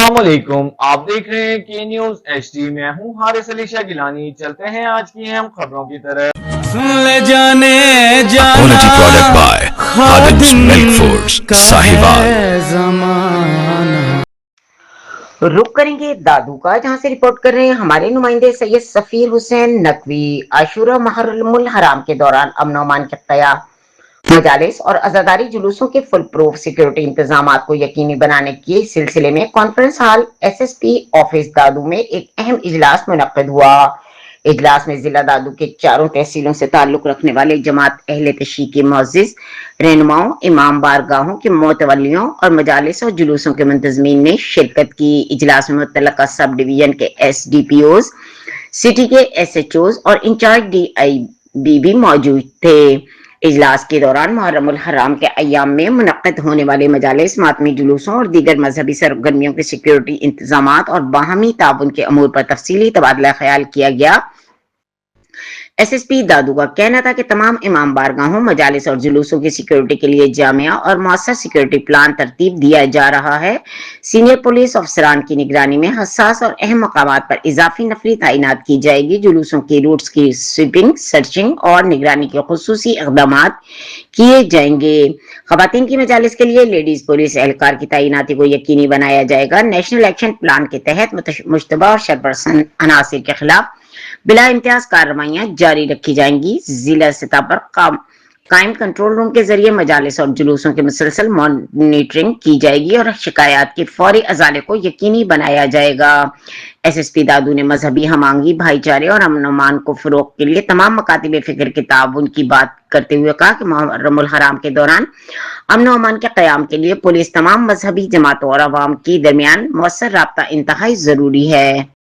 अस्सलाम वालेकुम। आप देख रहे हैं के न्यूज HD। मैं हूं हारिस अली शाह गिलानी। चलते हैं आज की अहम खबरों की तरफ। सुन ले जाने जाना Quality product by Khadim's Khadim Milk Foods, का Sahiwal। है जमाना। रुक करेंगे दादू का, जहां से रिपोर्ट कर रहे हैं हमारे नुमाइंदे सैयद सफीर हुसैन नकवी। आशूरा मुहर्रमुल हराम के दौरान अमन अमान के क़याम, मजालिस और अज़ादारी जुलूसों के फुल प्रूफ सिक्योरिटी इंतजाम को यकीनी बनाने के सिलसिले में कॉन्फ्रेंस हॉल SSP ऑफिस दादू में एक अहम इजलास मुनक्किद हुआ। इजलास में जिला दादू के चारों तहसीलों से ताल्लुक रखने वाले जमात अहले तशरीह के मुअज़्ज़िज़ रहनुमाओं, इमाम बारगाहों के मोतवल्लियों और मजालिस और जुलूसों के मुंतज़मीन ने शिरकत की। इजलास में मुतल्लका सब डिवीजन के SDPOs, सिटी के SHOs और इंचार्ज DIB भी मौजूद थे। इजलास के दौरान मुहर्रमुल हराम के अय्याम में मुनक्किद होने वाले मजालिस, मातमी जुलूसों और दीगर मजहबी सरगर्मियों के सिक्योरिटी इंतजामात और बाहमी ताउन के अमूर पर तफसीली तबादला ख्याल किया गया। SSP दादू का कहना था कि तमाम इमाम बारगाहों, मजालिस और जुलूसों की सिक्योरिटी के लिए जामिया और मौसर सिक्योरिटी प्लान तरतीब दिया जा रहा है। सीनियर पुलिस अफसरान की निगरानी में हसास और अहम मकामात पर इजाफी नफरी तैनात की जाएगी। जुलूसों की रूट्स की स्वीपिंग, सर्चिंग और निगरानी के खुसूसी इक़दामात किए जाएंगे। ख़वातीन की मजालिस के लिए लेडीज पुलिस एहलकार की तैनाती को यकीनी बनाया जाएगा। नेशनल एक्शन प्लान के तहत मुश्तबा और शरपरसन अनासिर के खिलाफ बिला इम्तियाज कार्रवाइयां जारी रखी जाएंगी। जिला सतह पर कायम कंट्रोल रूम के जरिए मजालिस और जुलूसों की मुसलसल मॉनिटरिंग की जाएगी और शिकायत के फौरी अजाले को यकीनी बनाया जाएगा। SSP दादू ने मजहबी हमांगी, भाईचारे और अमन अमान को फरोग के लिए तमाम मकातिब फिक्र के ताउन की बात करते हुए कहा कि मुहर्रमुल हराम के दौरान अमन अमान के क़याम के लिए पुलिस, तमाम मजहबी जमातों और अवाम के दरमियान मौसर राब्ता इंतहाई जरूरी है।